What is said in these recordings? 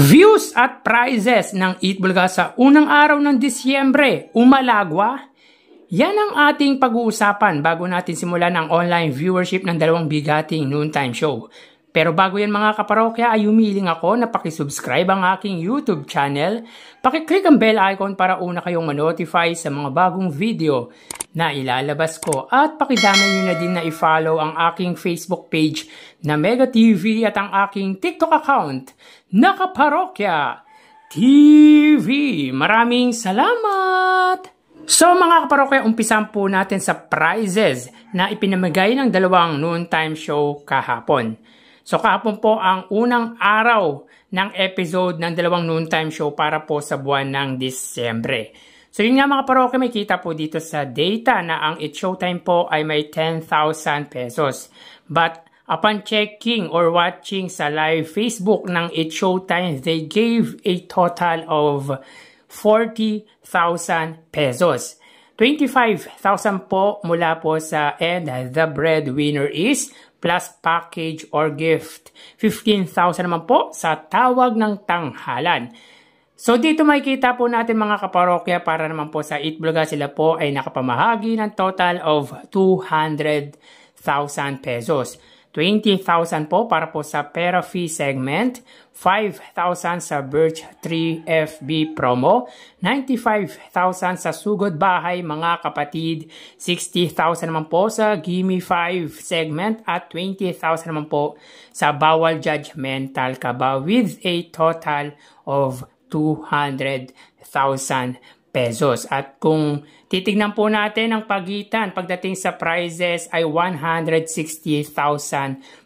Views at prizes ng Eat Bulaga sa unang araw ng Disyembre, umalagwa? Yan ang ating pag-uusapan bago natin simulan ang online viewership ng dalawang bigating noontime show. Pero bago yan mga kaparokya ay humiling ako na pakisubscribe ang aking YouTube channel, pakiclick ang bell icon para una kayong manotify sa mga bagong video na ilalabas ko at pakidamay nyo na din na i-follow ang aking Facebook page na Mega TV at ang aking TikTok account na Kaparokya TV. Maraming salamat! So mga kaparokya, umpisan po natin sa prizes na ipinamigay ng dalawang noontime show kahapon. So kahapon po ang unang araw ng episode ng dalawang noontime show para po sa buwan ng Disyembre. So yun nga mga kaparokya, may kita po dito sa data na ang It's Showtime po ay may 10,000 pesos. But upon checking or watching sa live Facebook ng It's Showtime, they gave a total of 40,000 pesos. 25,000 po mula po sa And the Breadwinner Is plus package or gift. 15,000 naman po sa tawag ng tanghalan. So dito makikita po natin mga kaparokya para naman po sa Eat Bulaga sila po ay nakapamahagi ng total of 200,000 pesos. 20,000 po para po sa Pera Fee segment, 5,000 sa Birch 3 FB promo, 95,000 sa Sugod Bahay mga kapatid, 60,000 naman po sa Gimme 5 segment at 20,000 naman po sa Bawal Judgmental Ka Ba with a total of 200,000 pesos. At kung titignan po natin ang pagitan pagdating sa prizes ay 160,000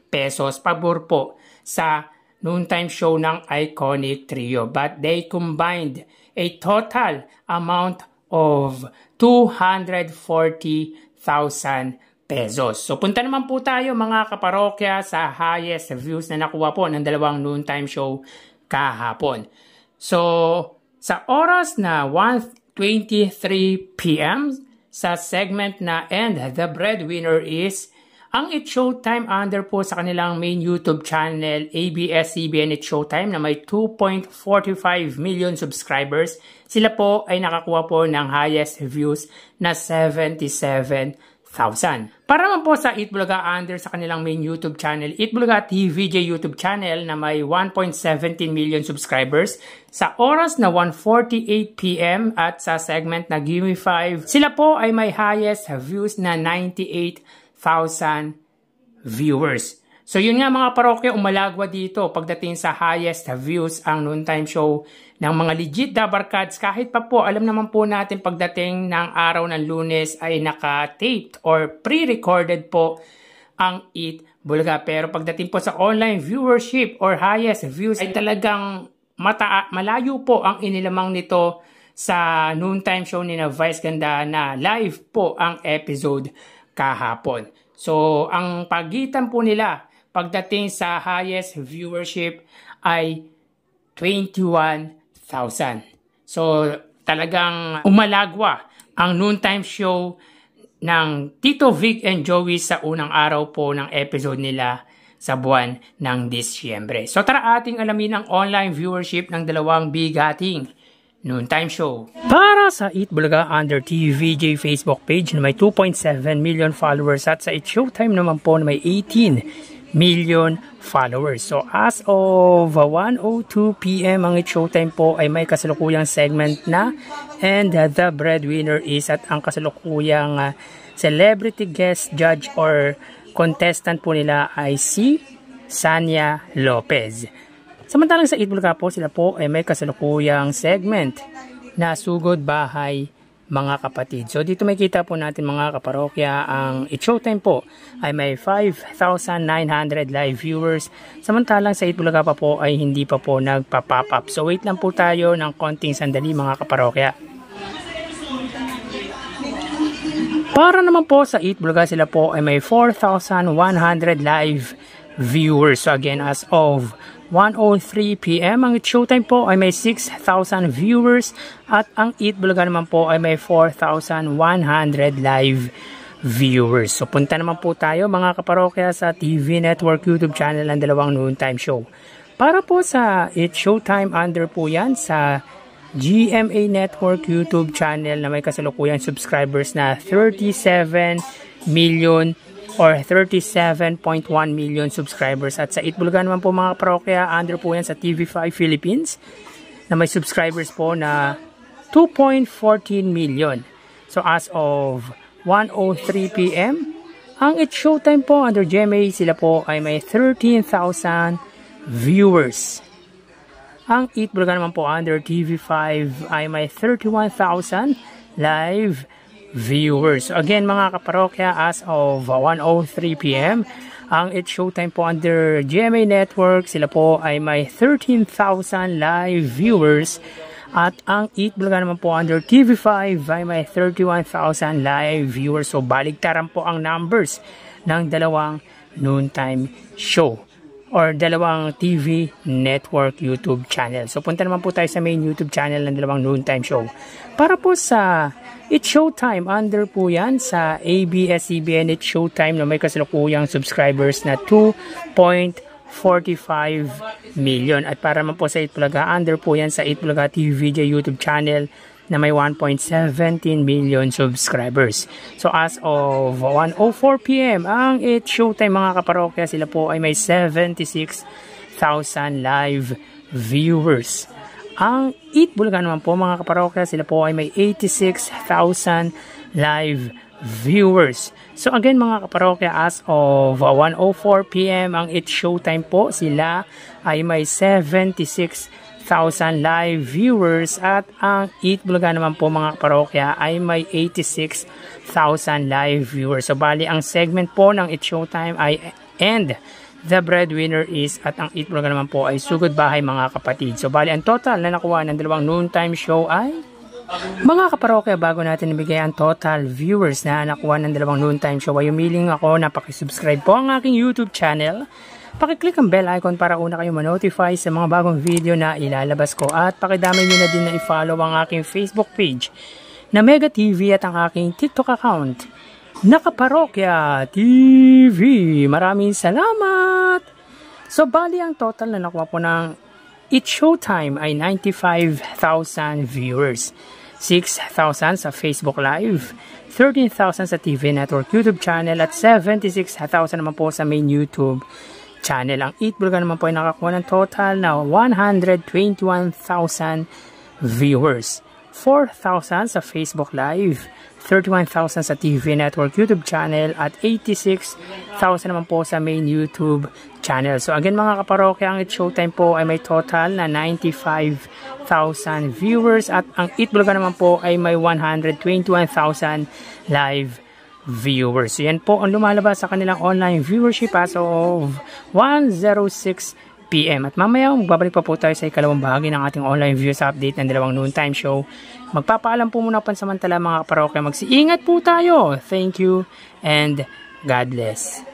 pesos pabor po sa noontime show ng Iconic Trio. But they combined a total amount of 240,000 pesos. So punta naman po tayo mga kaparokya sa highest views na nakuha po ng dalawang noontime show kahapon. So sa oras na 1:23 PM sa segment na And the Breadwinner Is, ang It's Showtime under po sa kanilang main YouTube channel ABS-CBN It's Showtime na may 2.45 million subscribers. Sila po ay nakakuha po ng highest views na 77,000. Para naman po sa Eat Bulaga under sa kanilang main YouTube channel, Eat Bulaga TVJ YouTube channel na may 1.17 million subscribers, sa oras na 1:48 PM at sa segment na Gimme 5, sila po ay may highest views na 98,000 viewers. So yun nga mga parokya, umalagwa dito pagdating sa highest views ang noontime show ng mga legit dabarkads. Kahit pa po, alam naman po natin pagdating ng araw ng Lunes ay naka-taped or pre-recorded po ang Eat Bulaga. Pero pagdating po sa online viewership or highest views ay talagang malayo po ang inilamang nito sa noontime show ni na Vice Ganda na live po ang episode kahapon. So ang pagitan po nila pagdating sa highest viewership ay 21,000. So talagang umalagwa ang noontime show ng Tito Vic and Joey sa unang araw po ng episode nila sa buwan ng Disyembre. So tara ating alamin ang online viewership ng dalawang bigating noontime show. Para sa Eat Bulaga under TVJ Facebook page na may 2.7 million followers at sa It's Showtime naman po na may 18 million followers. So as of 1:02 PM ang It's Showtime po ay may kasalukuyang segment na And the Breadwinner Is at ang kasalukuyang celebrity guest judge or contestant po nila ay si Sanya Lopez. Samantalang sa Eat Bulaga po, sila po ay may kasalukuyang segment na Sugod Bahay mga kapatid. So dito makita po natin mga kaparokya, ang It's Showtime po ay may 5,900 live viewers. Samantalang sa Eat Bulaga pa po ay hindi pa po nagpa-pop up. So wait lang po tayo ng konting sandali mga kaparokya. Para naman po sa Eat Bulaga, sila po ay may 4,100 live viewers. So again, as of 1:03 PM ang It's Showtime po ay may 6,000 viewers at ang Eat Bulaga naman po ay may 4,100 live viewers. So punta naman po tayo mga kaparokya sa TV Network YouTube channel ng dalawang noontime show. Para po sa It's Showtime, under po yan sa GMA Network YouTube channel na may kasalukuyang subscribers na 37 million or 37.1 million subscribers. At sa Itbulaga naman po mga kaparokya, under po yan sa TV5 Philippines na may subscribers po na 2.14 million. So as of 1:03 PM, ang It's Showtime po under GMA, sila po ay may 13,000 viewers. Ang Itbulaga naman po under TV5 ay may 31,000 live viewers. So again mga kaparokya, as of 1:03 PM, ang It's Showtime po under GMA Network, sila po ay may 13,000 live viewers. At ang Itbulaga naman po under TV5 ay may 31,000 live viewers. So baligtaran po ang numbers ng dalawang noontime show or dalawang TV network YouTube channel. So punta naman po tayo sa main YouTube channel ng dalawang noontime show. Para po sa It's Showtime, under po yan sa ABS-CBN It's Showtime na may kasalukuyang subscribers na 2.45 million. At para naman po sa Itbulaga, under po yan sa Itbulaga TVJ YouTube channel na may 1.17 million subscribers. So as of 1:04 PM, ang It's Showtime mga kaparokya, sila po ay may 76,000 live viewers. Ang Itbulaga naman po mga kaparokya, sila po ay may 86,000 live viewers. So again mga kaparokya, as of 1:04 PM, ang It's Showtime po, sila ay may 76,000 live viewers. At ang Itbulaga naman po mga kaparokya ay may 86,000 live viewers. So bali ang segment po ng It's Showtime ay And the Breadwinner Is, at ang Itbulaga naman po ay Sugod Bahay mga kapatid. So bali ang total na nakuha ng dalawang noontime show ay, mga kaparokya, bago natin ibigay ang total viewers na nakuha ng dalawang noontime show, ay umiling ako na pakisubscribe po ang aking YouTube channel. Pakiclick ang bell icon para una kayo ma-notify sa mga bagong video na ilalabas ko. At pakidamay nyo na din na i-follow ang aking Facebook page na Mega TV at ang aking TikTok account na Kaparokya TV. Maraming salamat! So bali ang total na nakuha po ng It's Showtime ay 95,000 viewers. 6,000 sa Facebook Live, 13,000 sa TV Network YouTube channel, at 76,000 naman po sa main YouTube channel. Ang Itbulaga naman po ay nakakuha ng total na 121,000 viewers. 4,000 sa Facebook Live, 31,000 sa TV Network YouTube channel, at 86,000 naman po sa main YouTube channel. So again mga kaparokya, ang It's Showtime po ay may total na 95,000 viewers, at ang Itbulaga naman po ay may 121,000 live viewers. So yan po ang lumalabas sa kanilang online viewership as of 1:06 PM. At mamaya magbabalik pa po tayo sa ikalawang bahagi ng ating online views update ng dalawang noontime show. Magpapaalam po muna pansamantala mga kaparokya. Mag-iingat po tayo. Thank you and God bless.